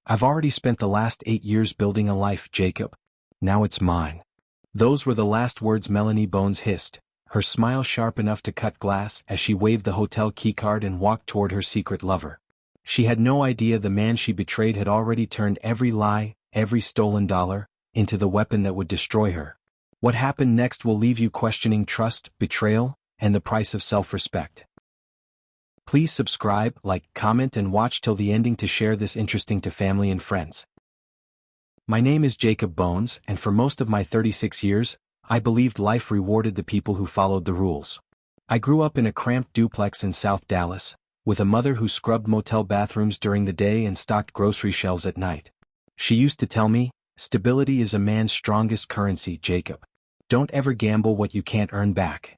I've already spent the last 8 years building a life, Jacob. Now it's mine. Those were the last words Melanie Bones hissed, her smile sharp enough to cut glass as she waved the hotel keycard and walked toward her secret lover. She had no idea the man she betrayed had already turned every lie, every stolen dollar, into the weapon that would destroy her. What happened next will leave you questioning trust, betrayal, and the price of self-respect. Please subscribe, like, comment and watch till the ending to share this interesting to family and friends. My name is Jacob Bones, and for most of my 36 years, I believed life rewarded the people who followed the rules. I grew up in a cramped duplex in South Dallas, with a mother who scrubbed motel bathrooms during the day and stocked grocery shelves at night. She used to tell me, "Stability is a man's strongest currency, Jacob. Don't ever gamble what you can't earn back."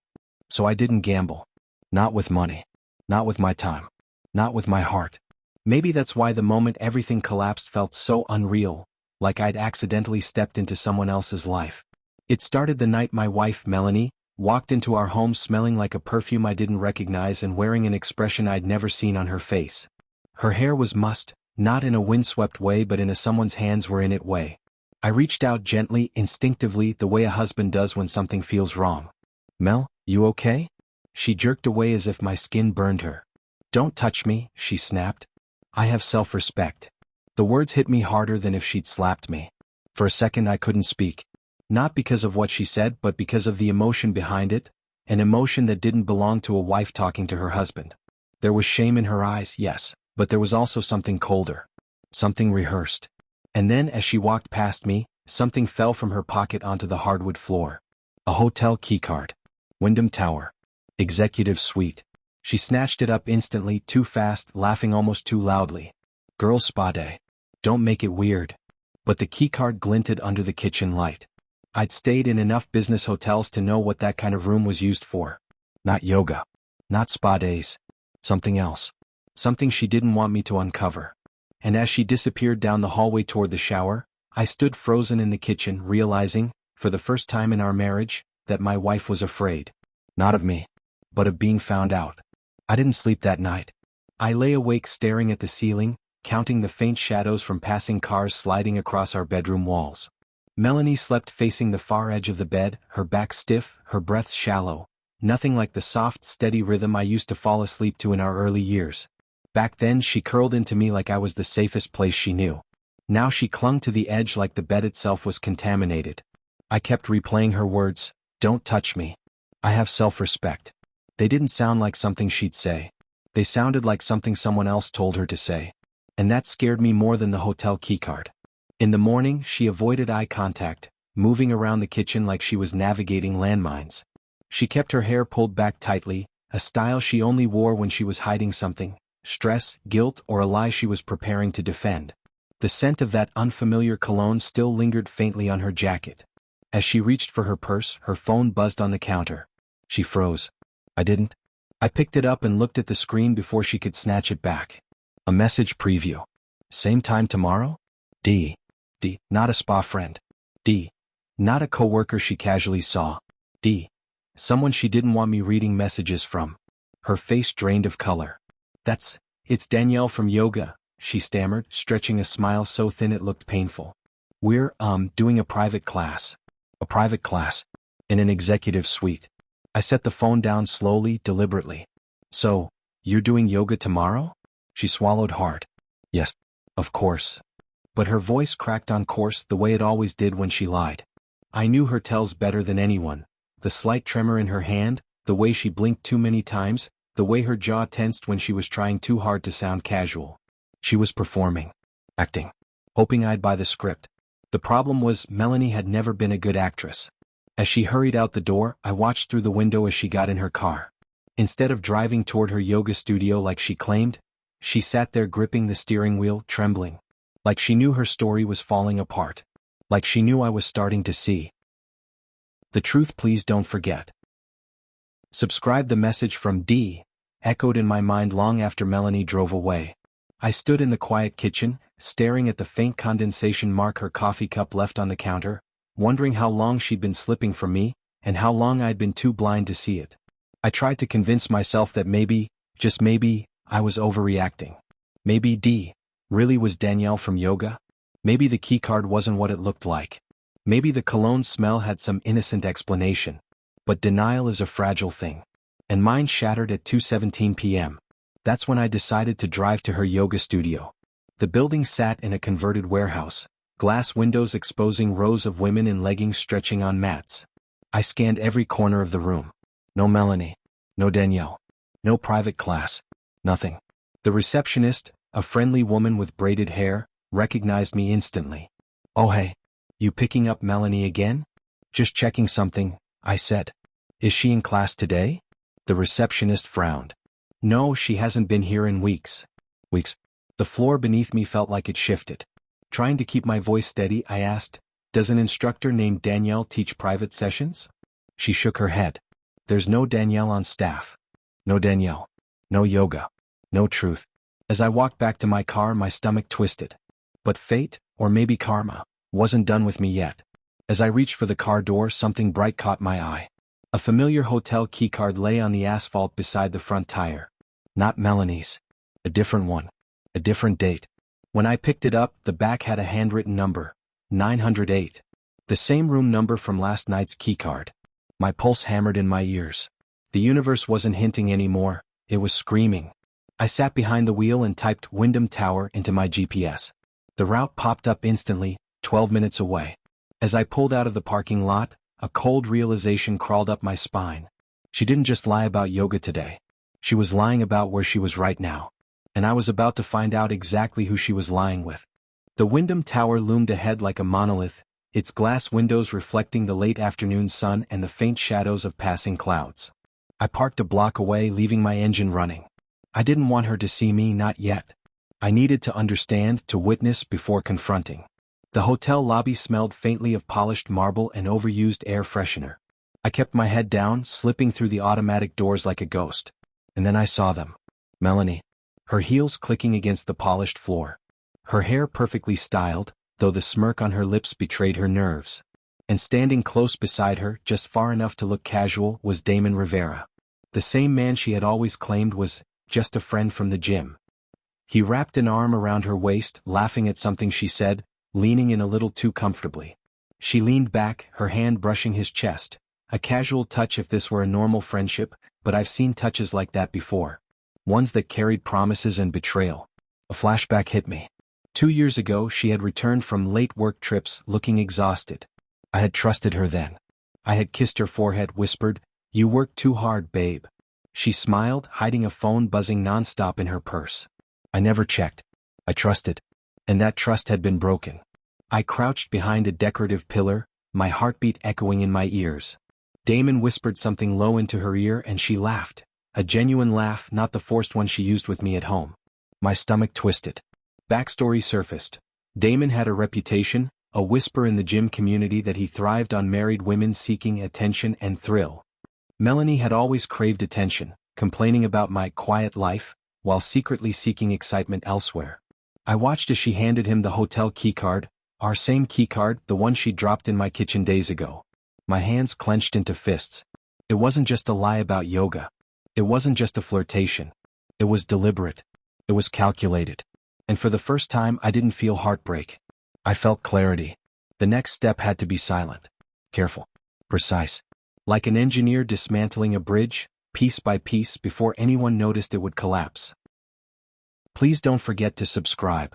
So I didn't gamble. Not with money. Not with my time. Not with my heart. Maybe that's why the moment everything collapsed felt so unreal, like I'd accidentally stepped into someone else's life. It started the night my wife, Melanie, walked into our home smelling like a perfume I didn't recognize and wearing an expression I'd never seen on her face. Her hair was mussed, not in a windswept way but in a someone's hands were in it way. I reached out gently, instinctively, the way a husband does when something feels wrong. "Mel, you okay?" She jerked away as if my skin burned her. "Don't touch me," she snapped. "I have self-respect." The words hit me harder than if she'd slapped me. For a second I couldn't speak. Not because of what she said but because of the emotion behind it, an emotion that didn't belong to a wife talking to her husband. There was shame in her eyes, yes, but there was also something colder. Something rehearsed. And then as she walked past me, something fell from her pocket onto the hardwood floor. A hotel keycard. Wyndham Tower. Executive suite. She snatched it up instantly, too fast, laughing almost too loudly. "Girls' spa day. Don't make it weird." But the keycard glinted under the kitchen light. I'd stayed in enough business hotels to know what that kind of room was used for. Not yoga. Not spa days. Something else. Something she didn't want me to uncover. And as she disappeared down the hallway toward the shower, I stood frozen in the kitchen, realizing, for the first time in our marriage, that my wife was afraid. Not of me, but of being found out. I didn't sleep that night. I lay awake staring at the ceiling, counting the faint shadows from passing cars sliding across our bedroom walls. Melanie slept facing the far edge of the bed, her back stiff, her breath shallow, nothing like the soft, steady rhythm I used to fall asleep to in our early years. Back then she curled into me like I was the safest place she knew. Now she clung to the edge like the bed itself was contaminated. I kept replaying her words, "Don't touch me. I have self-respect." They didn't sound like something she'd say. They sounded like something someone else told her to say. And that scared me more than the hotel keycard. In the morning, she avoided eye contact, moving around the kitchen like she was navigating landmines. She kept her hair pulled back tightly, a style she only wore when she was hiding something, stress, guilt, or a lie she was preparing to defend. The scent of that unfamiliar cologne still lingered faintly on her jacket. As she reached for her purse, her phone buzzed on the counter. She froze. I didn't. I picked it up and looked at the screen before she could snatch it back. A message preview. "Same time tomorrow?" D. Not a spa friend. D. Not a coworker she casually saw. D. Someone she didn't want me reading messages from. Her face drained of color. It's Danielle from yoga," she stammered, stretching a smile so thin it looked painful. "We're, doing a private class." "A private class?" "In an executive suite." I set the phone down slowly, deliberately. "So, you're doing yoga tomorrow?" She swallowed hard. "Yes, of course." But her voice cracked on course the way it always did when she lied. I knew her tells better than anyone. The slight tremor in her hand, the way she blinked too many times, the way her jaw tensed when she was trying too hard to sound casual. She was performing. Acting. Hoping I'd buy the script. The problem was Melanie had never been a good actress. As she hurried out the door, I watched through the window as she got in her car. Instead of driving toward her yoga studio like she claimed, she sat there gripping the steering wheel, trembling. Like she knew her story was falling apart. Like she knew I was starting to see the truth. Please don't forget. Subscribe. The message from D. echoed in my mind long after Melanie drove away. I stood in the quiet kitchen, staring at the faint condensation mark her coffee cup left on the counter, wondering how long she'd been slipping from me, and how long I'd been too blind to see it. I tried to convince myself that maybe, just maybe, I was overreacting. Maybe D. Really, was Danielle from yoga? Maybe the keycard wasn't what it looked like. Maybe the cologne smell had some innocent explanation. But denial is a fragile thing. And mine shattered at 2:17 p.m. That's when I decided to drive to her yoga studio. The building sat in a converted warehouse, glass windows exposing rows of women in leggings stretching on mats. I scanned every corner of the room. No Melanie. No Danielle. No private class. Nothing. The receptionist, a friendly woman with braided hair, recognized me instantly. "Oh hey. You picking up Melanie again?" "Just checking something," I said. "Is she in class today?" The receptionist frowned. "No, she hasn't been here in weeks." Weeks. The floor beneath me felt like it shifted. Trying to keep my voice steady, I asked, "Does an instructor named Danielle teach private sessions?" She shook her head. "There's no Danielle on staff. No Danielle. No yoga. No truth." As I walked back to my car, my stomach twisted. But fate, or maybe karma, wasn't done with me yet. As I reached for the car door, something bright caught my eye. A familiar hotel keycard lay on the asphalt beside the front tire. Not Melanie's. A different one. A different date. When I picked it up, the back had a handwritten number. 908. The same room number from last night's keycard. My pulse hammered in my ears. The universe wasn't hinting anymore, it was screaming. I sat behind the wheel and typed Wyndham Tower into my GPS. The route popped up instantly, 12 minutes away. As I pulled out of the parking lot, a cold realization crawled up my spine. She didn't just lie about yoga today. She was lying about where she was right now. And I was about to find out exactly who she was lying with. The Wyndham Tower loomed ahead like a monolith, its glass windows reflecting the late afternoon sun and the faint shadows of passing clouds. I parked a block away, leaving my engine running. I didn't want her to see me, not yet. I needed to understand, to witness before confronting. The hotel lobby smelled faintly of polished marble and overused air freshener. I kept my head down, slipping through the automatic doors like a ghost. And then I saw them. Melanie. Her heels clicking against the polished floor. Her hair perfectly styled, though the smirk on her lips betrayed her nerves. And standing close beside her, just far enough to look casual, was Damon Rivera. The same man she had always claimed was just a friend from the gym. He wrapped an arm around her waist, laughing at something she said, leaning in a little too comfortably. She leaned back, her hand brushing his chest. A casual touch if this were a normal friendship, but I've seen touches like that before. Ones that carried promises and betrayal. A flashback hit me. 2 years ago, she had returned from late work trips, looking exhausted. I had trusted her then. I had kissed her forehead, whispered, "You work too hard, babe." She smiled, hiding a phone buzzing nonstop in her purse. I never checked. I trusted. And that trust had been broken. I crouched behind a decorative pillar, my heartbeat echoing in my ears. Damon whispered something low into her ear and she laughed. A genuine laugh, not the forced one she used with me at home. My stomach twisted. Backstory surfaced. Damon had a reputation, a whisper in the gym community that he thrived on married women seeking attention and thrill. Melanie had always craved attention, complaining about my quiet life, while secretly seeking excitement elsewhere. I watched as she handed him the hotel keycard, our same keycard, the one she dropped in my kitchen days ago. My hands clenched into fists. It wasn't just a lie about yoga. It wasn't just a flirtation. It was deliberate. It was calculated. And for the first time, I didn't feel heartbreak. I felt clarity. The next step had to be silent. Careful. Precise. Like an engineer dismantling a bridge, piece by piece, before anyone noticed it would collapse. Please don't forget to subscribe.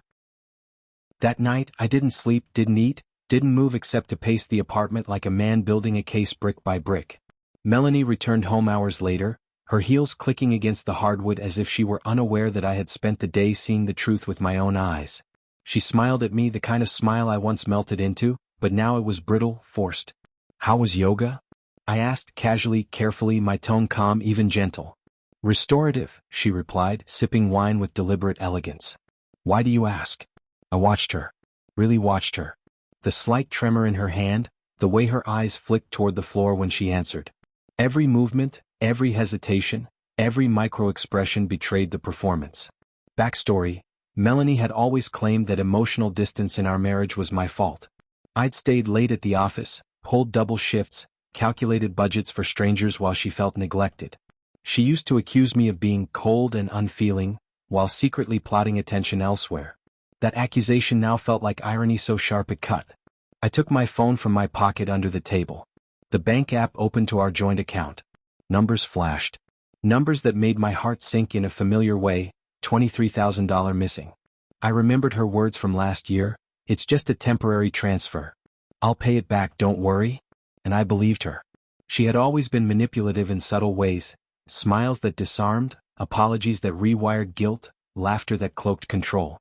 That night, I didn't sleep, didn't eat, didn't move except to pace the apartment like a man building a case brick by brick. Melanie returned home hours later, her heels clicking against the hardwood as if she were unaware that I had spent the day seeing the truth with my own eyes. She smiled at me, the kind of smile I once melted into, but now it was brittle, forced. "How was yoga?" I asked casually, carefully, my tone calm, even gentle. "Restorative," she replied, sipping wine with deliberate elegance. "Why do you ask?" I watched her. Really watched her. The slight tremor in her hand, the way her eyes flicked toward the floor when she answered. Every movement, every hesitation, every micro-expression betrayed the performance. Backstory: Melanie had always claimed that emotional distance in our marriage was my fault. I'd stayed late at the office, pulled double shifts, calculated budgets for strangers while she felt neglected. She used to accuse me of being cold and unfeeling, while secretly plotting attention elsewhere. That accusation now felt like irony so sharp it cut. I took my phone from my pocket under the table. The bank app opened to our joint account. Numbers flashed. Numbers that made my heart sink in a familiar way, $23,000 missing. I remembered her words from last year, "It's just a temporary transfer. I'll pay it back, don't worry." And I believed her. She had always been manipulative in subtle ways, smiles that disarmed, apologies that rewired guilt, laughter that cloaked control.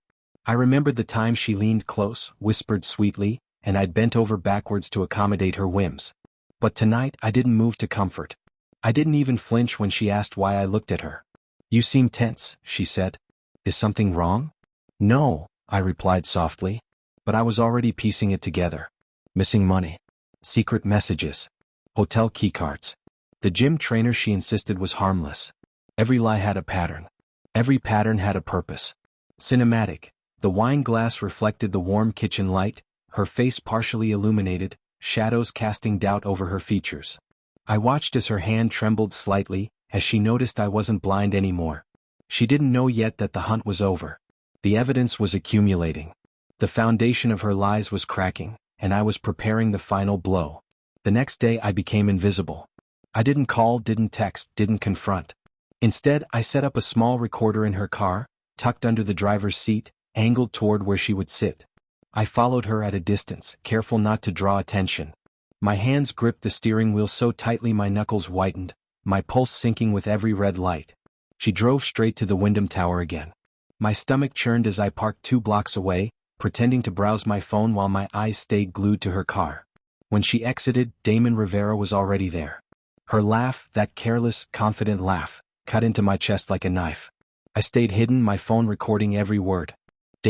I remembered the time she leaned close, whispered sweetly, and I'd bent over backwards to accommodate her whims. But tonight I didn't move to comfort. I didn't even flinch when she asked why I looked at her. "You seem tense," she said. "Is something wrong?" "No," I replied softly. But I was already piecing it together. Missing money. Secret messages. Hotel keycards. The gym trainer she insisted was harmless. Every lie had a pattern. Every pattern had a purpose. Cinematic. The wine glass reflected the warm kitchen light, her face partially illuminated, shadows casting doubt over her features. I watched as her hand trembled slightly, as she noticed I wasn't blind anymore. She didn't know yet that the hunt was over. The evidence was accumulating. The foundation of her lies was cracking, and I was preparing the final blow. The next day I became invisible. I didn't call, didn't text, didn't confront. Instead, I set up a small recorder in her car, tucked under the driver's seat, angled toward where she would sit. I followed her at a distance, careful not to draw attention. My hands gripped the steering wheel so tightly my knuckles whitened, my pulse sinking with every red light. She drove straight to the Wyndham Tower again. My stomach churned as I parked 2 blocks away, pretending to browse my phone while my eyes stayed glued to her car. When she exited, Damon Rivera was already there. Her laugh, that careless, confident laugh, cut into my chest like a knife. I stayed hidden, my phone recording every word.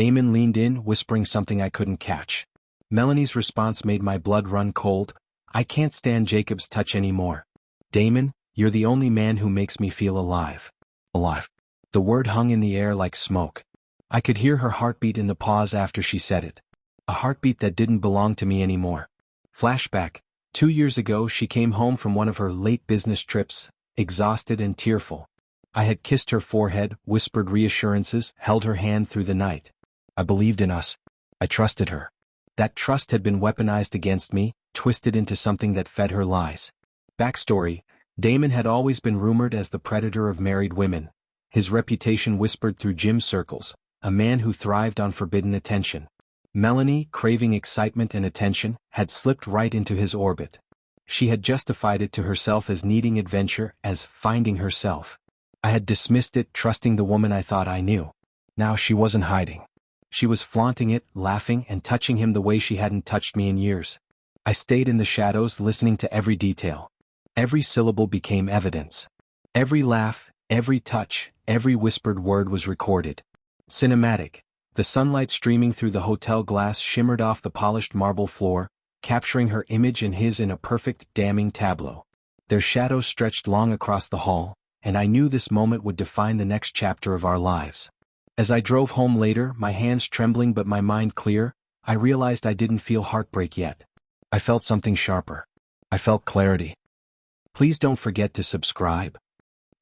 Damon leaned in, whispering something I couldn't catch. Melanie's response made my blood run cold. "I can't stand Jacob's touch anymore. Damon, you're the only man who makes me feel alive." Alive. The word hung in the air like smoke. I could hear her heartbeat in the pause after she said it. A heartbeat that didn't belong to me anymore. Flashback. 2 years ago she came home from one of her late business trips, exhausted and tearful. I had kissed her forehead, whispered reassurances, held her hand through the night. I believed in us. I trusted her. That trust had been weaponized against me, twisted into something that fed her lies. Backstory. Damon had always been rumored as the predator of married women. His reputation whispered through gym circles, a man who thrived on forbidden attention. Melanie, craving excitement and attention, had slipped right into his orbit. She had justified it to herself as needing adventure, as finding herself. I had dismissed it, trusting the woman I thought I knew. Now she wasn't hiding. She was flaunting it, laughing and touching him the way she hadn't touched me in years. I stayed in the shadows, listening to every detail. Every syllable became evidence. Every laugh, every touch, every whispered word was recorded. Cinematic. The sunlight streaming through the hotel glass shimmered off the polished marble floor, capturing her image and his in a perfect, damning tableau. Their shadows stretched long across the hall, and I knew this moment would define the next chapter of our lives. As I drove home later, my hands trembling but my mind clear, I realized I didn't feel heartbreak yet. I felt something sharper. I felt clarity. Please don't forget to subscribe.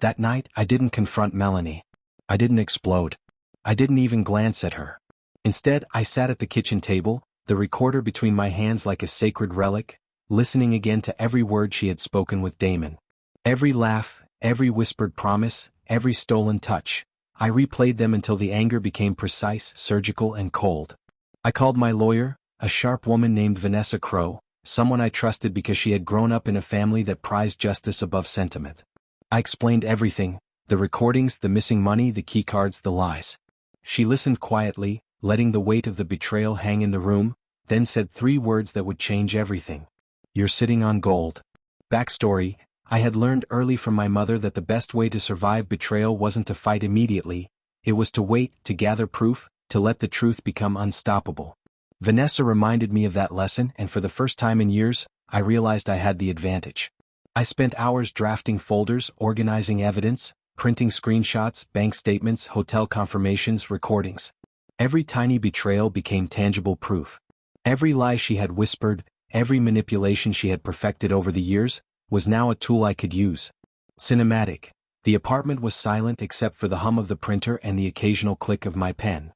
That night, I didn't confront Melanie. I didn't explode. I didn't even glance at her. Instead, I sat at the kitchen table, the recorder between my hands like a sacred relic, listening again to every word she had spoken with Damon. Every laugh, every whispered promise, every stolen touch. I replayed them until the anger became precise, surgical, and cold. I called my lawyer, a sharp woman named Vanessa Crowe, someone I trusted because she had grown up in a family that prized justice above sentiment. I explained everything, the recordings, the missing money, the keycards, the lies. She listened quietly, letting the weight of the betrayal hang in the room, then said 3 words that would change everything. "You're sitting on gold." Backstory. I had learned early from my mother that the best way to survive betrayal wasn't to fight immediately, it was to wait, to gather proof, to let the truth become unstoppable. Vanessa reminded me of that lesson, and for the first time in years, I realized I had the advantage. I spent hours drafting folders, organizing evidence, printing screenshots, bank statements, hotel confirmations, recordings. Every tiny betrayal became tangible proof. Every lie she had whispered, every manipulation she had perfected over the years, was now a tool I could use. Cinematic. The apartment was silent except for the hum of the printer and the occasional click of my pen.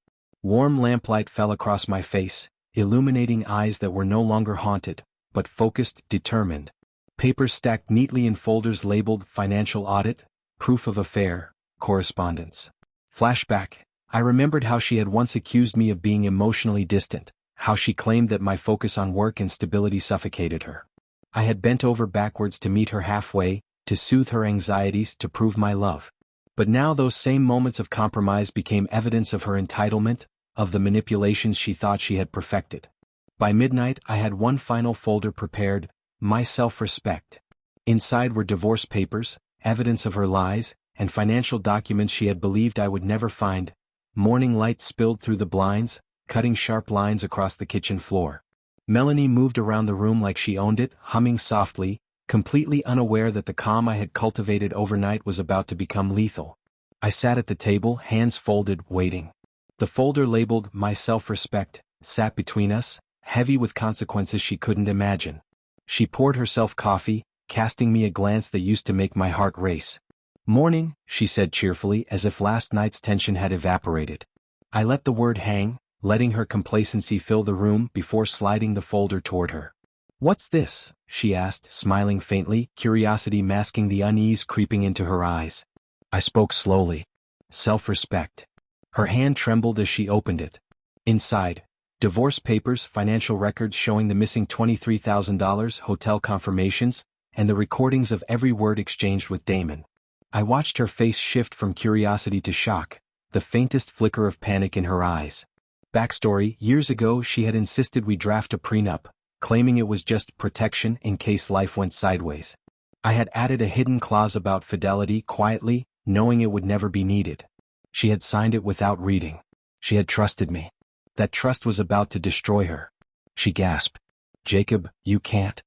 Warm lamplight fell across my face, illuminating eyes that were no longer haunted, but focused, determined. Papers stacked neatly in folders labeled financial audit, proof of affair, correspondence. Flashback. I remembered how she had once accused me of being emotionally distant, how she claimed that my focus on work and stability suffocated her. I had bent over backwards to meet her halfway, to soothe her anxieties, to prove my love. But now those same moments of compromise became evidence of her entitlement, of the manipulations she thought she had perfected. By midnight I had one final folder prepared, my self-respect. Inside were divorce papers, evidence of her lies, and financial documents she had believed I would never find. Morning light spilled through the blinds, cutting sharp lines across the kitchen floor. Melanie moved around the room like she owned it, humming softly, completely unaware that the calm I had cultivated overnight was about to become lethal. I sat at the table, hands folded, waiting. The folder labeled My Self-Respect sat between us, heavy with consequences she couldn't imagine. She poured herself coffee, casting me a glance that used to make my heart race. "Morning," she said cheerfully, as if last night's tension had evaporated. I let the word hang, letting her complacency fill the room before sliding the folder toward her. "What's this?" she asked, smiling faintly, curiosity masking the unease creeping into her eyes. I spoke slowly. Self-respect. Her hand trembled as she opened it. Inside, divorce papers, financial records showing the missing $23,000, hotel confirmations, and the recordings of every word exchanged with Damon. I watched her face shift from curiosity to shock, the faintest flicker of panic in her eyes. Backstory: years ago she had insisted we draft a prenup, claiming it was just protection in case life went sideways. I had added a hidden clause about fidelity quietly, knowing it would never be needed. She had signed it without reading. She had trusted me. That trust was about to destroy her. She gasped. "Jacob, you can't."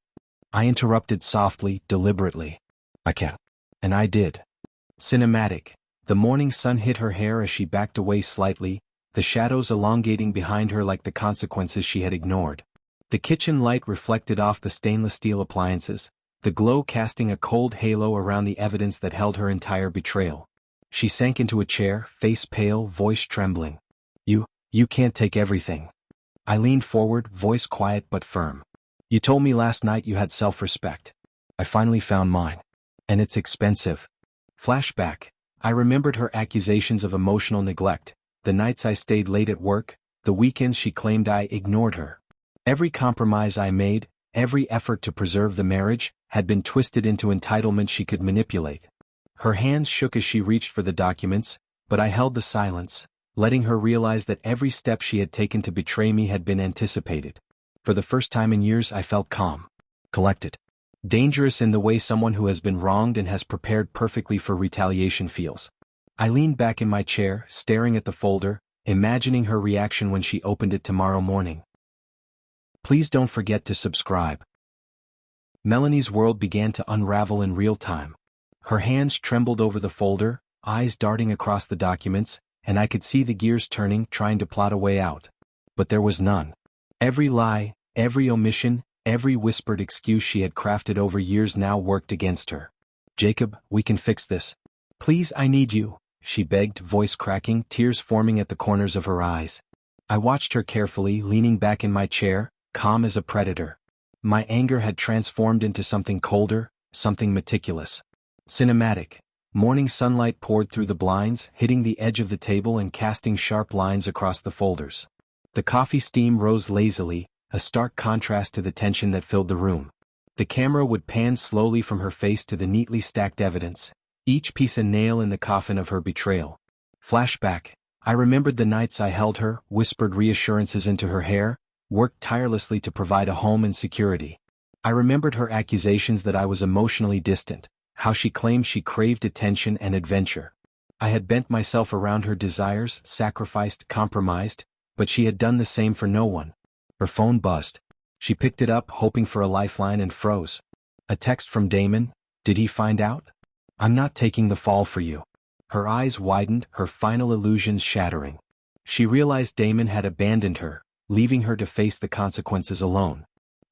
I interrupted softly, deliberately. "I can." And I did. Cinematic. The morning sun hit her hair as she backed away slightly, the shadows elongating behind her like the consequences she had ignored. The kitchen light reflected off the stainless steel appliances, the glow casting a cold halo around the evidence that held her entire betrayal. She sank into a chair, face pale, voice trembling. You can't take everything." I leaned forward, voice quiet but firm. "You told me last night you had self-respect. I finally found mine. And it's expensive." Flashback. I remembered her accusations of emotional neglect, the nights I stayed late at work, the weekends she claimed I ignored her. Every compromise I made, every effort to preserve the marriage, had been twisted into entitlement she could manipulate. Her hands shook as she reached for the documents, but I held the silence, letting her realize that every step she had taken to betray me had been anticipated. For the first time in years I felt calm. Collected. Dangerous in the way someone who has been wronged and has prepared perfectly for retaliation feels. I leaned back in my chair, staring at the folder, imagining her reaction when she opened it tomorrow morning. Please don't forget to subscribe. Melanie's world began to unravel in real time. Her hands trembled over the folder, eyes darting across the documents, and I could see the gears turning, trying to plot a way out. But there was none. Every lie, every omission, every whispered excuse she had crafted over years now worked against her. "Jacob, we can fix this. Please, I need you," she begged, voice cracking, tears forming at the corners of her eyes. I watched her carefully, leaning back in my chair, calm as a predator. My anger had transformed into something colder, something meticulous. Cinematic. Morning sunlight poured through the blinds, hitting the edge of the table and casting sharp lines across the folders. The coffee steam rose lazily, a stark contrast to the tension that filled the room. The camera would pan slowly from her face to the neatly stacked evidence, each piece a nail in the coffin of her betrayal. Flashback. I remembered the nights I held her, whispered reassurances into her hair, worked tirelessly to provide a home and security. I remembered her accusations that I was emotionally distant, how she claimed she craved attention and adventure. I had bent myself around her desires, sacrificed, compromised, but she had done the same for no one. Her phone buzzed. She picked it up, hoping for a lifeline, and froze. A text from Damon. Did he find out? "I'm not taking the fall for you." Her eyes widened, her final illusions shattering. She realized Damon had abandoned her, leaving her to face the consequences alone.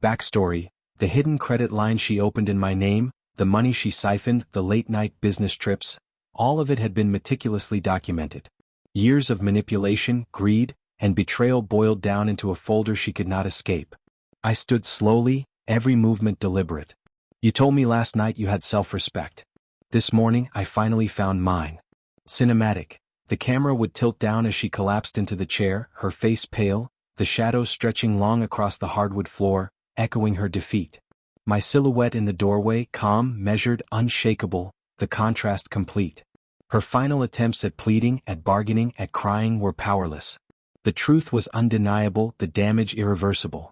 Backstory. The hidden credit line she opened in my name, the money she siphoned, the late-night business trips, all of it had been meticulously documented. Years of manipulation, greed, and betrayal boiled down into a folder she could not escape. I stood slowly, every movement deliberate. You told me last night you had self-respect. This morning I finally found mine. Cinematic. The camera would tilt down as she collapsed into the chair, her face pale, the shadows stretching long across the hardwood floor, echoing her defeat. My silhouette in the doorway, calm, measured, unshakable, the contrast complete. Her final attempts at pleading, at bargaining, at crying were powerless. The truth was undeniable, the damage irreversible.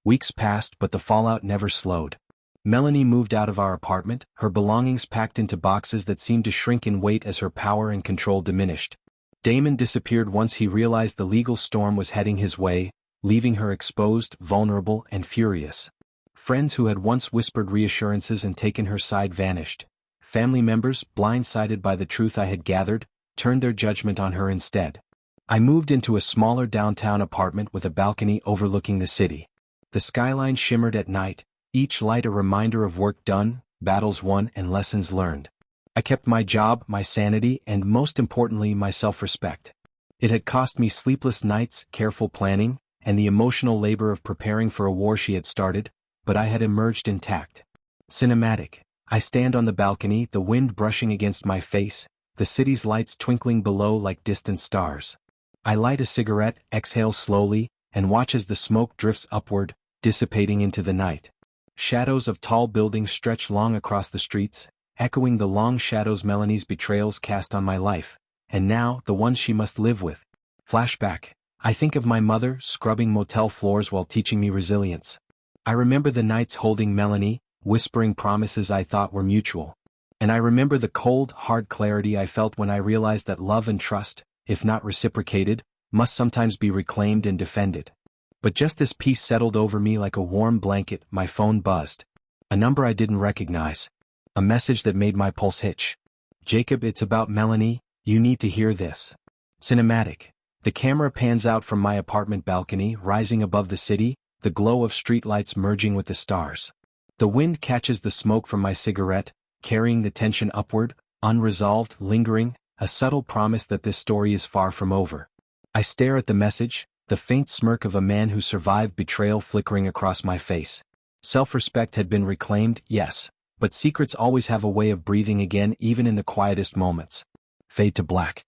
Weeks passed, but the fallout never slowed. Melanie moved out of our apartment, her belongings packed into boxes that seemed to shrink in weight as her power and control diminished. Damon disappeared once he realized the legal storm was heading his way, leaving her exposed, vulnerable, and furious. Friends who had once whispered reassurances and taken her side vanished. Family members, blindsided by the truth I had gathered, turned their judgment on her instead. I moved into a smaller downtown apartment with a balcony overlooking the city. The skyline shimmered at night, each light a reminder of work done, battles won, and lessons learned. I kept my job, my sanity, and most importantly my self-respect. It had cost me sleepless nights, careful planning, and the emotional labor of preparing for a war she had started, but I had emerged intact. Cinematic. I stand on the balcony, the wind brushing against my face, the city's lights twinkling below like distant stars. I light a cigarette, exhale slowly, and watch as the smoke drifts upward, dissipating into the night. Shadows of tall buildings stretch long across the streets, echoing the long shadows Melanie's betrayals cast on my life, and now the ones she must live with. Flashback. I think of my mother, scrubbing motel floors while teaching me resilience. I remember the nights holding Melanie, whispering promises I thought were mutual. And I remember the cold, hard clarity I felt when I realized that love and trust, if not reciprocated, must sometimes be reclaimed and defended. But just as peace settled over me like a warm blanket, my phone buzzed. A number I didn't recognize. A message that made my pulse hitch. Jacob, it's about Melanie, you need to hear this. Cinematic. The camera pans out from my apartment balcony, rising above the city, the glow of streetlights merging with the stars. The wind catches the smoke from my cigarette, carrying the tension upward, unresolved, lingering, a subtle promise that this story is far from over. I stare at the message, the faint smirk of a man who survived betrayal flickering across my face. Self-respect had been reclaimed, yes, but secrets always have a way of breathing again even in the quietest moments. Fade to black.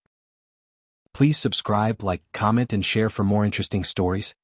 Please subscribe, like, comment and share for more interesting stories.